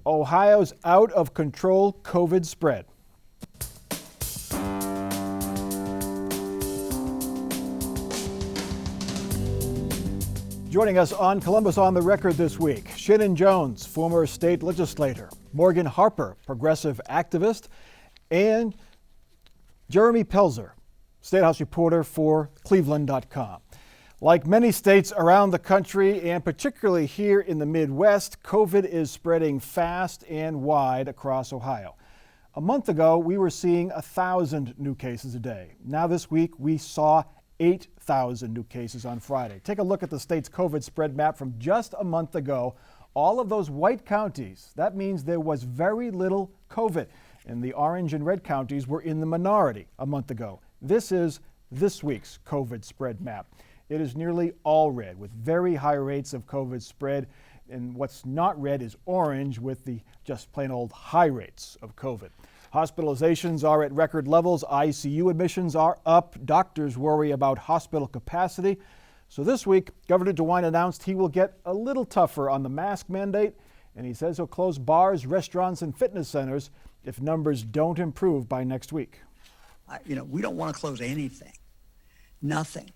Ohio's out of control COVID spread. Joining us on Columbus on the Record this week, Shannon Jones, former state legislator, Morgan Harper, progressive activist, and Jeremy Pelzer, State House reporter for Cleveland.com. Like many states around the country, and particularly here in the Midwest, COVID is spreading fast and wide across Ohio. A month ago, we were seeing 1,000 new cases a day. Now this week, we saw 8,000 new cases on Friday. Take a look at the state's COVID spread map from just a month ago. All of those white counties, that means there was very little COVID. And the orange and red counties were in the minority a month ago. This is this week's COVID spread map. It is nearly all red with very high rates of COVID spread. And what's not red is orange with the just plain old high rates of COVID. Hospitalizations are at record levels. ICU admissions are up. Doctors worry about hospital capacity. So this week, Governor DeWine announced he will get a little tougher on the mask mandate, and he says he'll close bars, restaurants, and fitness centers if numbers don't improve by next week. We don't want to close anything, nothing.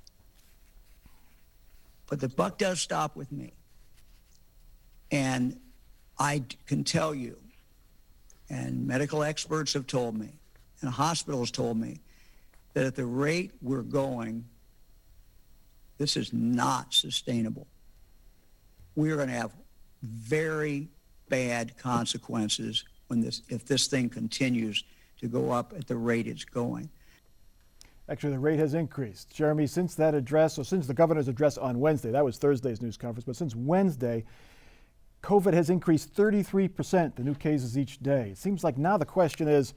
But the buck does stop with me. And I can tell you, and medical experts have told me, and hospitals told me, that at the rate we're going, this is not sustainable. We are going to have very bad consequences if this thing continues to go up at the rate it's going. Actually, the rate has increased. Jeremy, since that address, or since the governor's address on Wednesday, that was Thursday's news conference, but since Wednesday, COVID has increased 33%, the new cases each day. It seems like now the question is,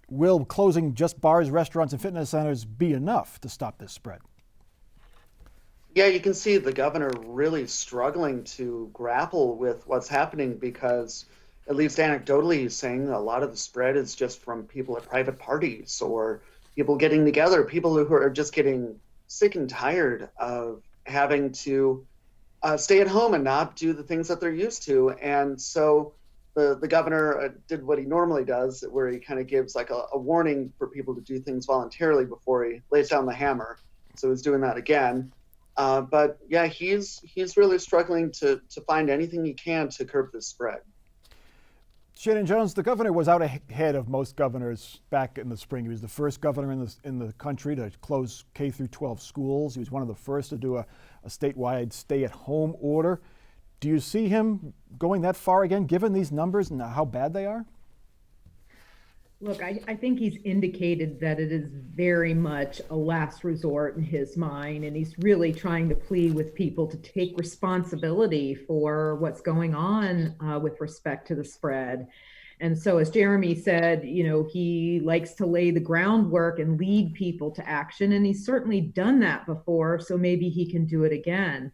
will closing just bars, restaurants, and fitness centers be enough to stop this spread? Yeah, you can see the governor really struggling to grapple with what's happening because, at least anecdotally, he's saying a lot of the spread is just from people at private parties or people getting together, people who are just getting sick and tired of having to stay at home and not do the things that they're used to. And so the governor did what he normally does, where he kind of gives like a warning for people to do things voluntarily before he lays down the hammer. So he's doing that again. But yeah, he's really struggling to find anything he can to curb this spread. Shannon Jones, the governor was out ahead of most governors back in the spring. He was the first governor in the country to close K through 12 schools. He was one of the first to do a statewide stay-at-home order. Do you see him going that far again, given these numbers and how bad they are? Look, I think he's indicated that it is very much a last resort in his mind, and he's really trying to plead with people to take responsibility for what's going on with respect to the spread. And so, as Jeremy said, he likes to lay the groundwork and lead people to action, and he's certainly done that before, so maybe he can do it again.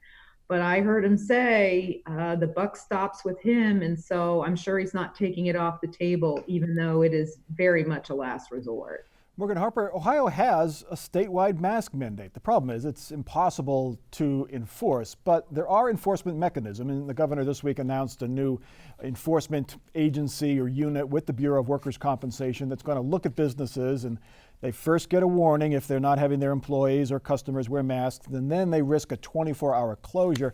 But I heard him say the buck stops with him, and so I'm sure he's not taking it off the table, even though it is very much a last resort. Morgan Harper, Ohio has a statewide mask mandate. The problem is it's impossible to enforce, but there are enforcement mechanisms, and the governor this week announced a new enforcement agency or unit with the Bureau of Workers' Compensation that's going to look at businesses, and they first get a warning if they're not having their employees or customers wear masks, and then they risk a 24-hour closure.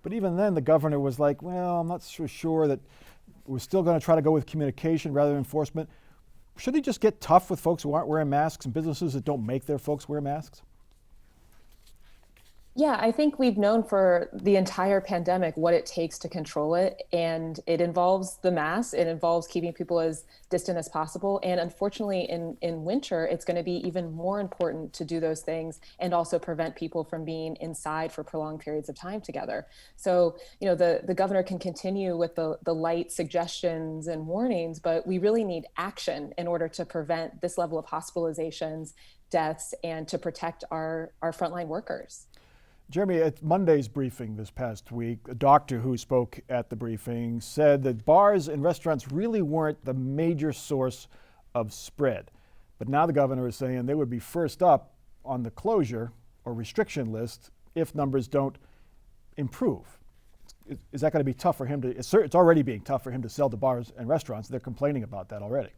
But even then, the governor was like, well, I'm not so sure that we're still going to try to go with communication rather than enforcement. Should he just get tough with folks who aren't wearing masks and businesses that don't make their folks wear masks? Yeah, I think we've known for the entire pandemic what it takes to control it. And it involves the mask. It involves keeping people as distant as possible. And unfortunately, in winter, it's going to be even more important to do those things and also prevent people from being inside for prolonged periods of time together. So, the governor can continue with the light suggestions and warnings, but we really need action in order to prevent this level of hospitalizations, deaths, and to protect our frontline workers. Jeremy, at Monday's briefing this past week, a doctor who spoke at the briefing said that bars and restaurants really weren't the major source of spread. But now the governor is saying they would be first up on the closure or restriction list if numbers don't improve. is that going to be tough for him to? It's already being tough for him to sell to bars and restaurants. They're complaining about that already.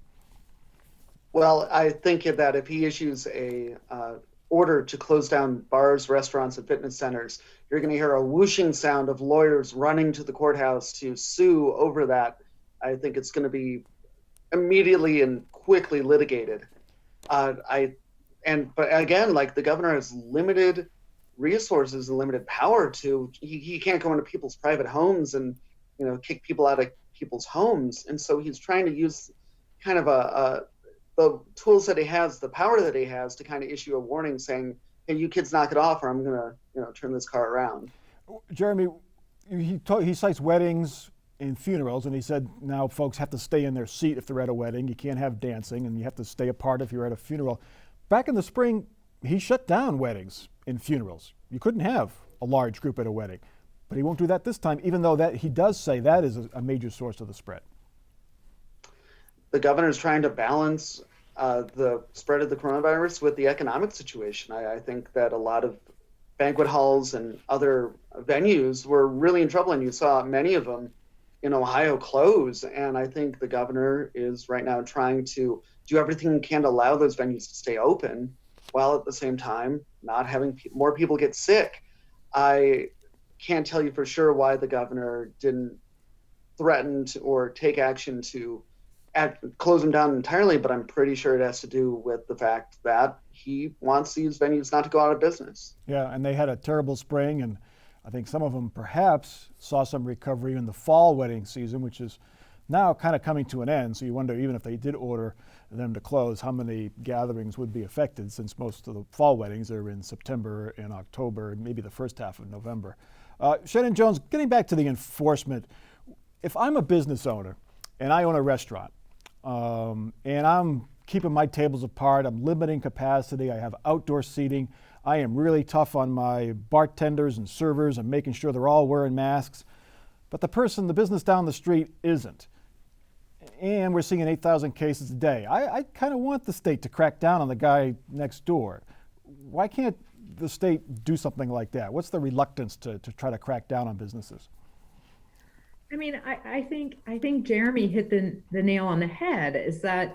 Well, I think that if he issues a order to close down bars, restaurants, and fitness centers, you're going to hear a whooshing sound of lawyers running to the courthouse to sue over that. I think it's going to be immediately and quickly litigated. But again, like, the governor has limited resources and limited power to. He can't go into people's private homes and kick people out of people's homes, and so he's trying to use kind of the tools that he has, the power that he has, to kind of issue a warning saying, "Hey, you kids, knock it off, or I'm gonna, turn this car around." Jeremy, he cites weddings and funerals, and he said now folks have to stay in their seat if they're at a wedding. You can't have dancing, and you have to stay apart if you're at a funeral. Back in the spring, he shut down weddings and funerals. You couldn't have a large group at a wedding, but he won't do that this time, even though that he does say that is a major source of the spread. The governor's trying to balance the spread of the coronavirus with the economic situation. I think that a lot of banquet halls and other venues were really in trouble, and you saw many of them in Ohio close. And I think the governor is right now trying to do everything he can to allow those venues to stay open, while at the same time not having more people get sick. I can't tell you for sure why the governor didn't threaten or take action to close them down entirely, but I'm pretty sure it has to do with the fact that he wants these venues not to go out of business. Yeah, and they had a terrible spring, and I think some of them perhaps saw some recovery in the fall wedding season, which is now kind of coming to an end. So you wonder, even if they did order them to close, how many gatherings would be affected, since most of the fall weddings are in September and October, and maybe the first half of November. Shannon Jones, getting back to the enforcement, if I'm a business owner and I own a restaurant, and I'm keeping my tables apart, I'm limiting capacity, I have outdoor seating, I am really tough on my bartenders and servers and making sure they're all wearing masks, but the business down the street isn't. And we're seeing 8,000 cases a day. I kind of want the state to crack down on the guy next door. Why can't the state do something like that? What's the reluctance to try to crack down on businesses? I mean, I think Jeremy hit the nail on the head, is that,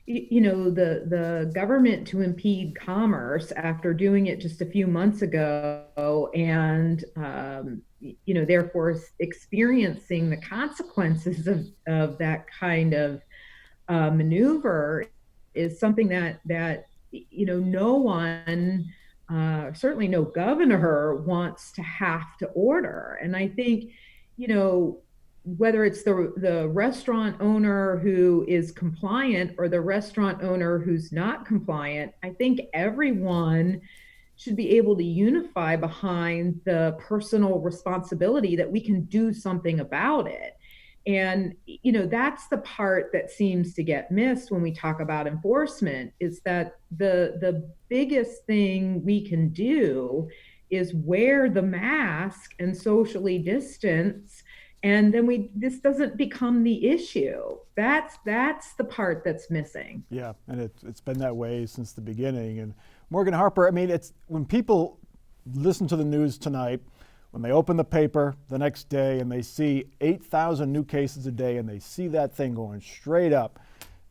the government to impede commerce after doing it just a few months ago, and therefore experiencing the consequences of that kind of maneuver, is something that no one, certainly no governor, wants to have to order. And I think whether it's the restaurant owner who is compliant or the restaurant owner who's not compliant, I think everyone should be able to unify behind the personal responsibility that we can do something about it. And, that's the part that seems to get missed when we talk about enforcement, is that the biggest thing we can do is wear the mask and socially distance. And then this doesn't become the issue. That's the part that's missing. Yeah, and it's been that way since the beginning. And Morgan Harper, I mean, it's when people listen to the news tonight, when they open the paper the next day and they see 8,000 new cases a day and they see that thing going straight up,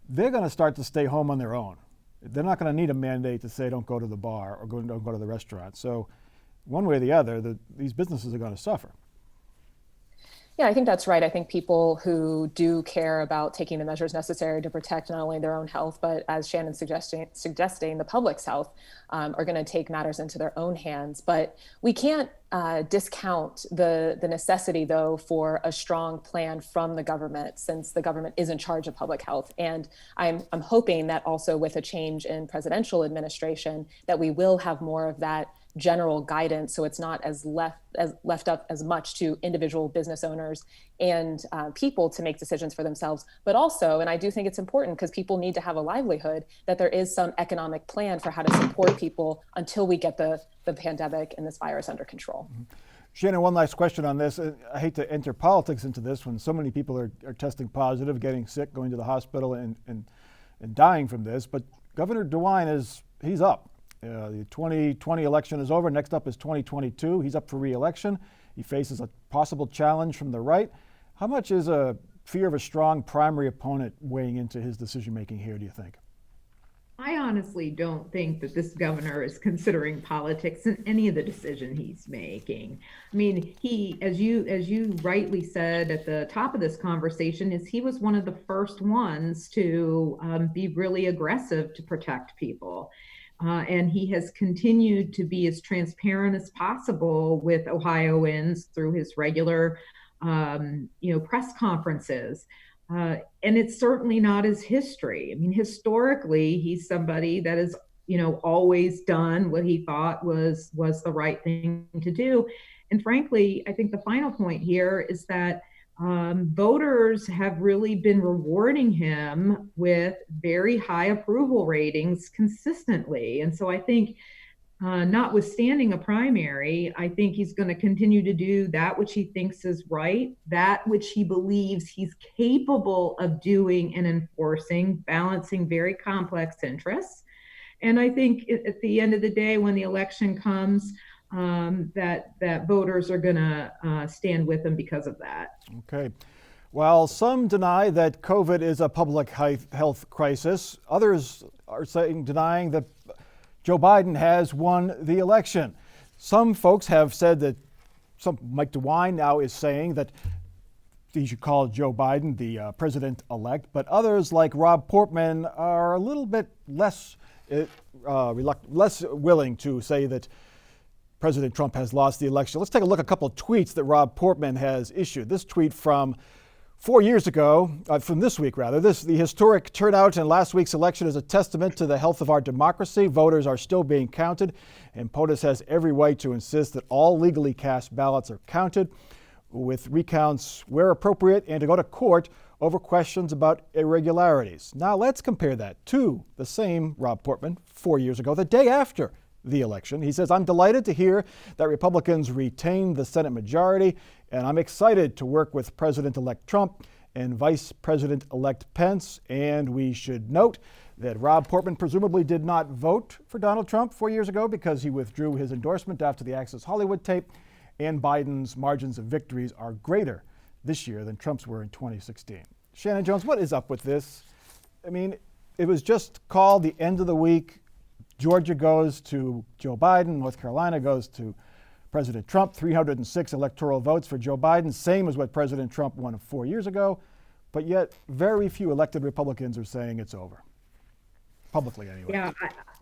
they're going to start to stay home on their own. They're not going to need a mandate to say don't go to the bar or don't go to the restaurant. So one way or the other, these businesses are going to suffer. Yeah, I think that's right. I think people who do care about taking the measures necessary to protect not only their own health, but as Shannon's suggesting the public's health, are going to take matters into their own hands. But we can't discount the necessity, though, for a strong plan from the government, since the government is in charge of public health. And I'm hoping that also with a change in presidential administration, that we will have more of that general guidance, so it's not as left up as much to individual business owners and people to make decisions for themselves, but also, and I do think it's important because people need to have a livelihood, that there is some economic plan for how to support people until we get the pandemic and this virus under control. Mm-hmm. Shannon, one last question on this. I hate to enter politics into this when so many people are testing positive, getting sick, going to the hospital and dying from this, but Governor DeWine he's up. The 2020 election is over. Next up is 2022. He's up for re-election. He faces a possible challenge from the right. How much is a fear of a strong primary opponent weighing into his decision-making here, do you think? I honestly don't think that this governor is considering politics in any of the decision he's making. I mean, he, as you rightly said at the top of this conversation, is he was one of the first ones to be really aggressive to protect people. And he has continued to be as transparent as possible with Ohioans through his regular, press conferences. And it's certainly not his history. I mean, historically, he's somebody that has, always done what he thought was the right thing to do. And frankly, I think the final point here is that voters have really been rewarding him with very high approval ratings consistently. And so I think, notwithstanding a primary, I think he's going to continue to do that which he thinks is right, that which he believes he's capable of doing and enforcing, balancing very complex interests. And I think at the end of the day, when the election comes, that voters are going to stand with him because of that. Okay. While some deny that COVID is a public health crisis, others are denying that Joe Biden has won the election. Some folks have said that Mike DeWine now is saying that he should call Joe Biden the president-elect, but others like Rob Portman are a little bit less willing to say that President Trump has lost the election. Let's take a look at a couple of tweets that Rob Portman has issued. This tweet from 4 years ago, from this week rather, the historic turnout in last week's election is a testament to the health of our democracy. Voters are still being counted, and POTUS has every right to insist that all legally cast ballots are counted, with recounts where appropriate, and to go to court over questions about irregularities. Now let's compare that to the same Rob Portman 4 years ago, the day after the election. He says, "I'm delighted to hear that Republicans retained the Senate majority, and I'm excited to work with President-elect Trump and Vice President-elect Pence." And we should note that Rob Portman presumably did not vote for Donald Trump 4 years ago because he withdrew his endorsement after the Access Hollywood tape, and Biden's margins of victories are greater this year than Trump's were in 2016. Shannon Jones, what is up with this? I mean, it was just called the end of the week. Georgia goes to Joe Biden. North Carolina goes to President Trump. 306 electoral votes for Joe Biden, same as what President Trump won 4 years ago. But yet, very few elected Republicans are saying it's over. Publicly, anyway. Yeah,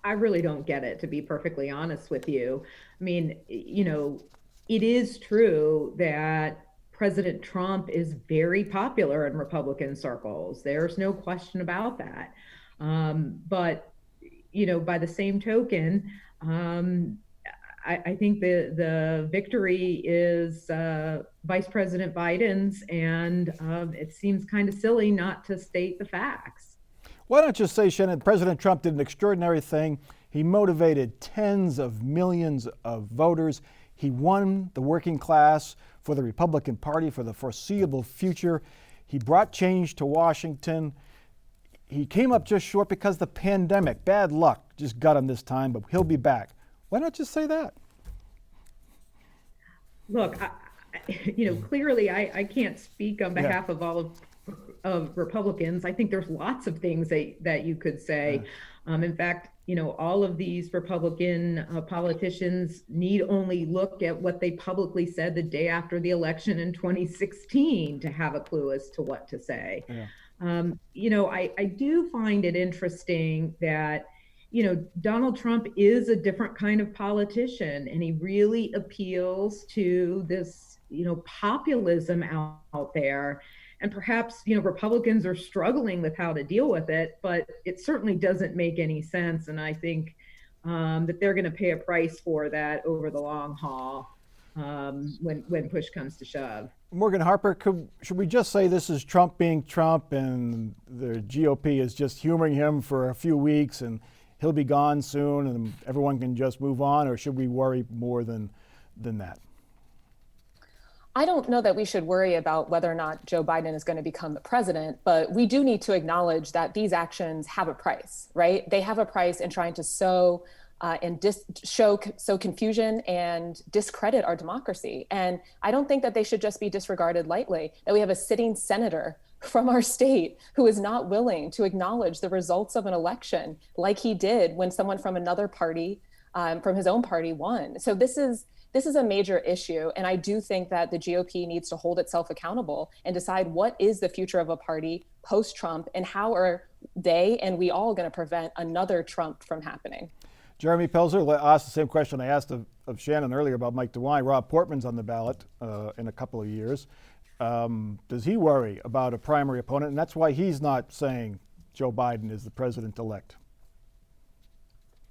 I really don't get it, to be perfectly honest with you. I mean, it is true that President Trump is very popular in Republican circles. There's no question about that. But by the same token, I think the victory is Vice President Biden's, and it seems kind of silly not to state the facts. Why don't you say, Shannon, President Trump did an extraordinary thing. He motivated tens of millions of voters. He won the working class for the Republican Party for the foreseeable future. He brought change to Washington. He came up just short because the pandemic, bad luck, just got him this time, but he'll be back. Why not just say that? Look, clearly I can't speak on behalf of all of Republicans. I think there's lots of things that you could say. In fact, all of these Republican politicians need only look at what they publicly said the day after the election in 2016 to have a clue as to what to say. Yeah. I do find it interesting that, Donald Trump is a different kind of politician, and he really appeals to this, populism out there. And perhaps, Republicans are struggling with how to deal with it, but it certainly doesn't make any sense. And I think that they're going to pay a price for that over the long haul when push comes to shove. Morgan Harper, should we just say this is Trump being Trump and the GOP is just humoring him for a few weeks and he'll be gone soon and everyone can just move on? Or should we worry more than that? I don't know that we should worry about whether or not Joe Biden is going to become the president, but we do need to acknowledge that these actions have a price, right? They have a price in trying to sow and sow confusion and discredit our democracy. And I don't think that they should just be disregarded lightly, that we have a sitting senator from our state who is not willing to acknowledge the results of an election like he did when someone from another party, from his own party, won. So this is a major issue. And I do think that the GOP needs to hold itself accountable and decide what is the future of a party post-Trump and how are they and we all going to prevent another Trump from happening. Jeremy Pelzer, I'll ask the same question I asked of Shannon earlier about Mike DeWine. Rob Portman's on the ballot in a couple of years. Does he worry about a primary opponent? And that's why he's not saying Joe Biden is the president-elect.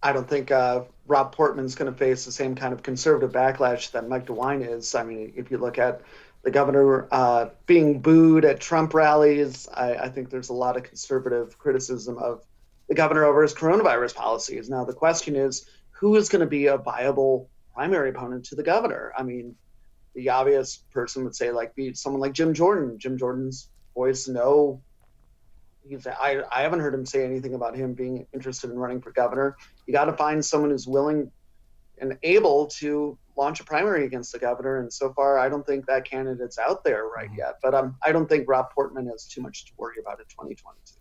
I don't think Rob Portman's going to face the same kind of conservative backlash that Mike DeWine is. I mean, if you look at the governor being booed at Trump rallies, I think there's a lot of conservative criticism of the governor over his coronavirus policies. Now, the question is, who is going to be a viable primary opponent to the governor? I mean, the obvious person would say, be someone like Jim Jordan. Jim Jordan's voice, no. I haven't heard him say anything about him being interested in running for governor. You got to find someone who's willing and able to launch a primary against the governor. And so far, I don't think that candidate's out there right yet. But I don't think Rob Portman has too much to worry about in 2022.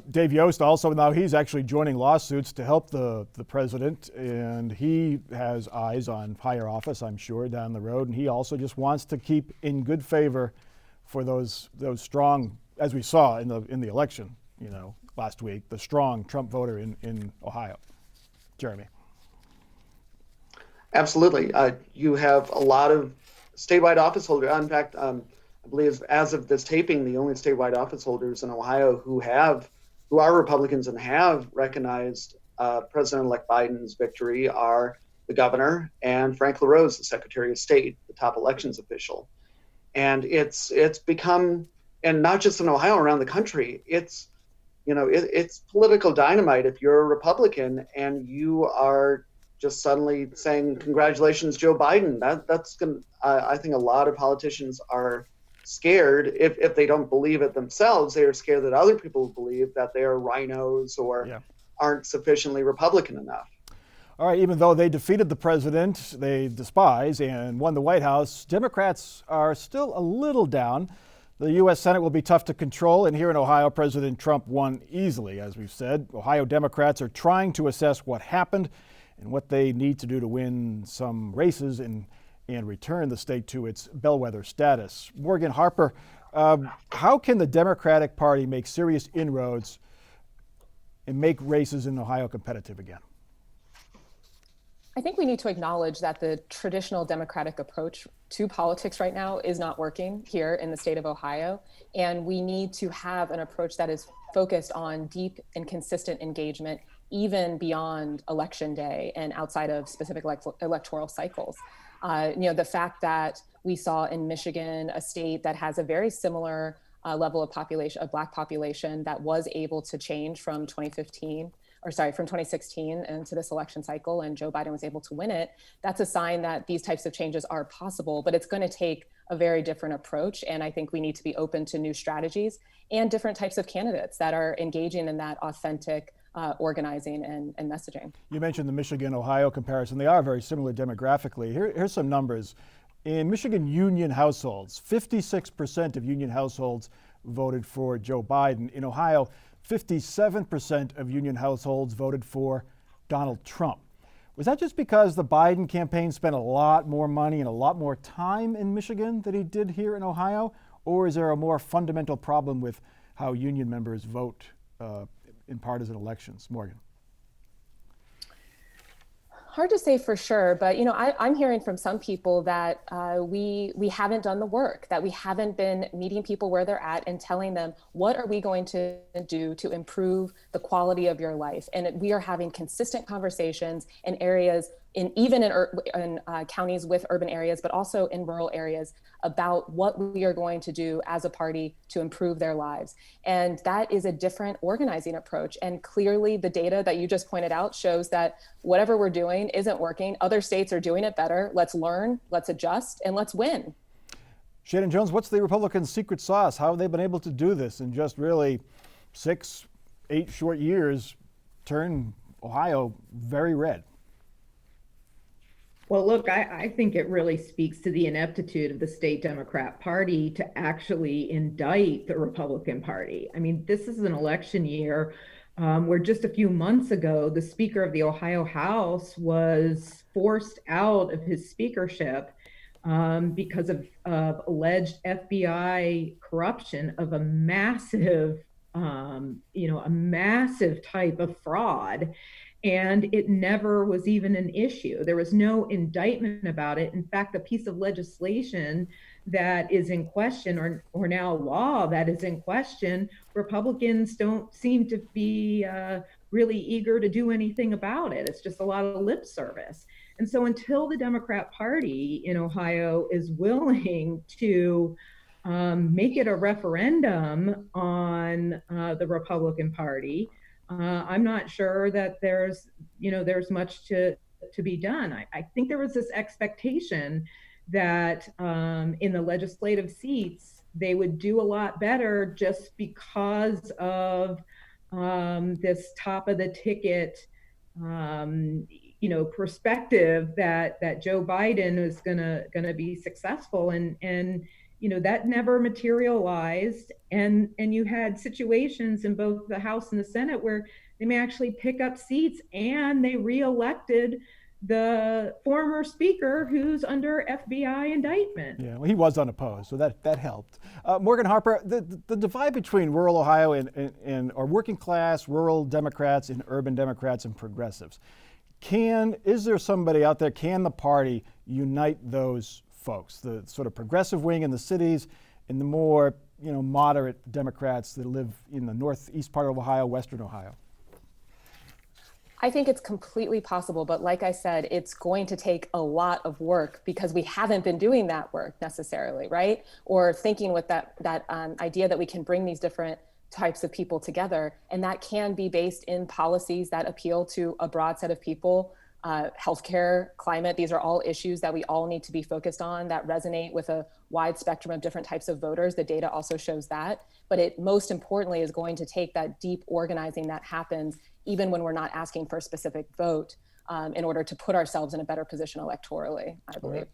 Dave Yost also, now he's actually joining lawsuits to help the president, and he has eyes on higher office, I'm sure, down the road. And he also just wants to keep in good favor for those strong, as we saw in the election, last week, the strong Trump voter in Ohio. Jeremy. Absolutely. You have a lot of statewide office holders. In fact, I believe as of this taping, the only statewide office holders in Ohio who are Republicans and have recognized President-elect Biden's victory are the governor and Frank LaRose, the Secretary of State, the top elections official. And it's become, and not just in Ohio, around the country, it's political dynamite if you're a Republican and you are just suddenly saying, congratulations, Joe Biden. That's going to, I think a lot of politicians are scared. If they don't believe it themselves, they are scared that other people believe that they are rhinos or aren't sufficiently Republican enough. All right, even though they defeated the president they despise and won the White House, Democrats are still a little down. The U.S. Senate will be tough to control, and here in Ohio, President Trump won easily, as we've said. Ohio Democrats are trying to assess what happened and what they need to do to win some races and return the state to its bellwether status. Morgan Harper, how can the Democratic Party make serious inroads and make races in Ohio competitive again? I think we need to acknowledge that the traditional Democratic approach to politics right now is not working here in the state of Ohio. And we need to have an approach that is focused on deep and consistent engagement, even beyond election day and outside of specific electoral cycles. The fact that we saw in Michigan, a state that has a very similar level of population, of Black population, that was able to change from 2016 into this election cycle, and Joe Biden was able to win it. That's a sign that these types of changes are possible, but it's going to take a very different approach. And I think we need to be open to new strategies and different types of candidates that are engaging in that authentic organizing and messaging. You mentioned the Michigan-Ohio comparison. They are very similar demographically. Here's some numbers. In Michigan union households, 56% of union households voted for Joe Biden. In Ohio, 57% of union households voted for Donald Trump. Was that just because the Biden campaign spent a lot more money and a lot more time in Michigan than he did here in Ohio? Or is there a more fundamental problem with how union members vote in partisan elections? Morgan. Hard to say for sure, but I'm hearing from some people that we haven't done the work, that we haven't been meeting people where they're at and telling them, what are we going to do to improve the quality of your life? And we are having consistent conversations in areas, even in counties with urban areas, but also in rural areas, about what we are going to do as a party to improve their lives. And that is a different organizing approach. And clearly the data that you just pointed out shows that whatever we're doing isn't working. Other states are doing it better. Let's learn, let's adjust, and let's win. Shannon Jones, what's the Republican secret sauce? How have they been able to do this in just really 6-8 short years, turn Ohio very red. Well, look, I think it really speaks to the ineptitude of the state Democrat Party to actually indict the Republican Party. I mean, this is an election year where just a few months ago, the Speaker of the Ohio House was forced out of his speakership because of alleged FBI corruption of a massive, a massive type of fraud. And it never was even an issue. There was no indictment about it. In fact, the piece of legislation that is in question, or now law that is in question, Republicans don't seem to be really eager to do anything about it. It's just a lot of lip service. And so until the Democrat Party in Ohio is willing to make it a referendum on the Republican Party, I'm not sure that there's much to be done. I think there was this expectation that in the legislative seats, they would do a lot better just because of this top of the ticket, perspective that Joe Biden is gonna be successful, and that never materialized. And you had situations in both the House and the Senate where they may actually pick up seats, and they reelected the former speaker who's under FBI indictment. Yeah, well, he was unopposed, so that helped. Morgan Harper, the divide between rural Ohio and or working class rural Democrats and urban Democrats and progressives, is there somebody out there, can the party unite those folks, the sort of progressive wing in the cities and the more moderate Democrats that live in the northeast part of Ohio, western Ohio? I think it's completely possible, but like I said, it's going to take a lot of work because we haven't been doing that work necessarily, right? Or thinking with that idea that we can bring these different types of people together, and that can be based in policies that appeal to a broad set of people. Healthcare, climate, these are all issues that we all need to be focused on that resonate with a wide spectrum of different types of voters. The data also shows that. But it most importantly is going to take that deep organizing that happens even when we're not asking for a specific vote in order to put ourselves in a better position electorally, I believe. Right.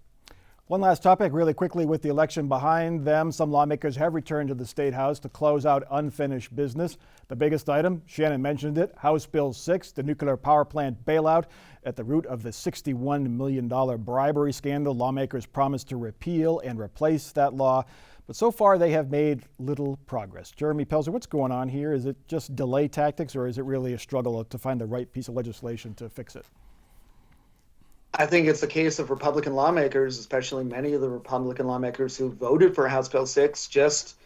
One last topic really quickly. With the election behind them, some lawmakers have returned to the State House to close out unfinished business. The biggest item, Shannon mentioned it, House Bill 6, the nuclear power plant bailout. At the root of the $61 million bribery scandal, lawmakers promised to repeal and replace that law. But so far, they have made little progress. Jeremy Pelzer, what's going on here? Is it just delay tactics, or is it really a struggle to find the right piece of legislation to fix it? I think it's a case of Republican lawmakers, especially many of the Republican lawmakers who voted for House Bill 6, just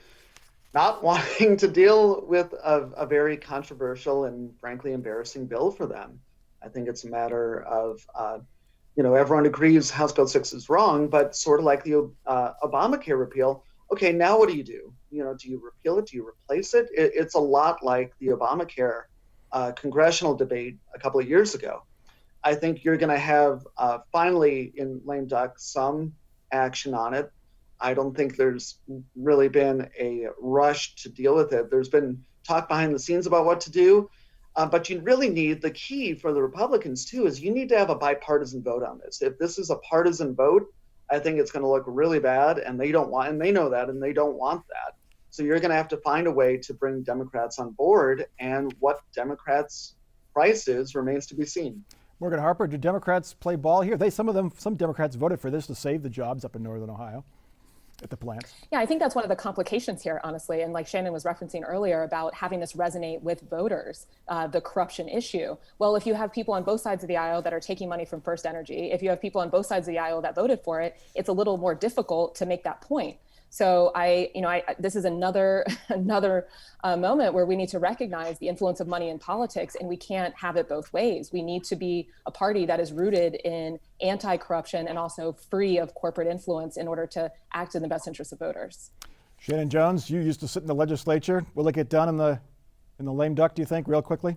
not wanting to deal with a very controversial and frankly embarrassing bill for them. I think it's a matter of, everyone agrees House Bill 6 is wrong, but sort of like the Obamacare repeal. Okay, now what do? Do you repeal it? Do you replace it? It's a lot like the Obamacare congressional debate a couple of years ago. I think you're going to have finally in lame duck some action on it. I don't think there's really been a rush to deal with it. There's been talk behind the scenes about what to do, but you really need, the key for the Republicans too, is you need to have a bipartisan vote on this. If this is a partisan vote, I think it's going to look really bad, and they don't want, and they know that, and they don't want that. So you're going to have to find a way to bring Democrats on board, and what Democrats' price is remains to be seen. Morgan Harper, do Democrats play ball here? Some Democrats voted for this to save the jobs up in northern Ohio at the plants. Yeah, I think that's one of the complications here, honestly. And like Shannon was referencing earlier about having this resonate with voters, the corruption issue. Well, if you have people on both sides of the aisle that are taking money from First Energy, if you have people on both sides of the aisle that voted for it, it's a little more difficult to make that point. So this is another moment where we need to recognize the influence of money in politics, and we can't have it both ways. We need to be a party that is rooted in anti-corruption and also free of corporate influence in order to act in the best interest of voters. Shannon Jones, you used to sit in the legislature. Will it get done in the lame duck, do you think, real quickly?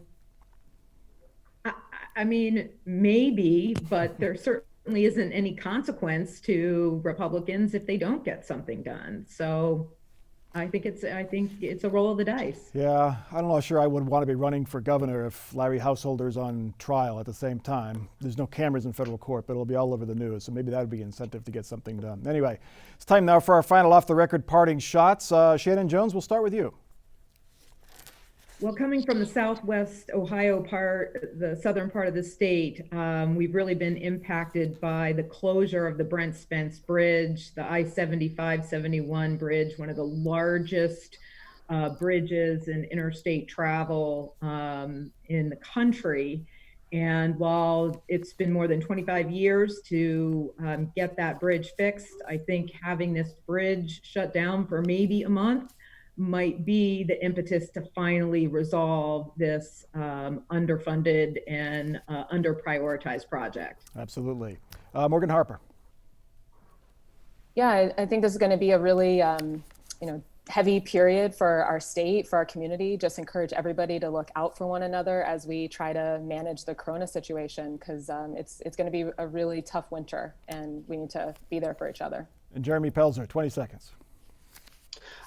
I mean, maybe, but there certainly isn't any consequence to Republicans if they don't get something done. So I think it's a roll of the dice. Yeah, I'm not sure I would want to be running for governor if Larry Householder's on trial at the same time. There's no cameras in federal court, but it'll be all over the news, so maybe that would be an incentive to get something done. Anyway, it's time now for our final off-the-record parting shots. Shannon Jones, we'll start with you. Well, coming from the southwest Ohio part, the southern part of the state, we've really been impacted by the closure of the Brent Spence Bridge, the I-75-71 bridge, one of the largest bridges in interstate travel in the country. And while it's been more than 25 years to get that bridge fixed, I think having this bridge shut down for maybe a month might be the impetus to finally resolve this underfunded and under-prioritized project. Absolutely. Morgan Harper. Yeah, I think this is going to be a really, heavy period for our state, for our community. Just encourage everybody to look out for one another as we try to manage the corona situation, because it's going to be a really tough winter, and we need to be there for each other. And Jeremy Pelzer, 20 seconds.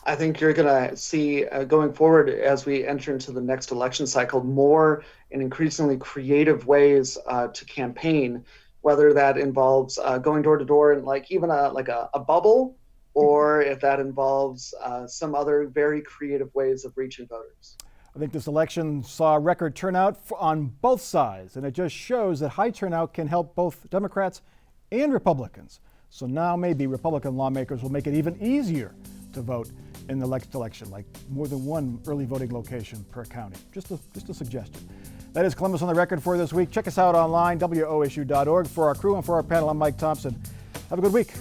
I think you're going to see going forward as we enter into the next election cycle more and increasingly creative ways to campaign, whether that involves going door to door and like even a bubble, or if that involves some other very creative ways of reaching voters. I think this election saw record turnout on both sides, and it just shows that high turnout can help both Democrats and Republicans. So now maybe Republican lawmakers will make it even easier to vote in the next election, like more than one early voting location per county. Just a suggestion. That is Columbus on the Record for this week. Check us out online, WOSU.org. For our crew and for our panel, I'm Mike Thompson. Have a good week.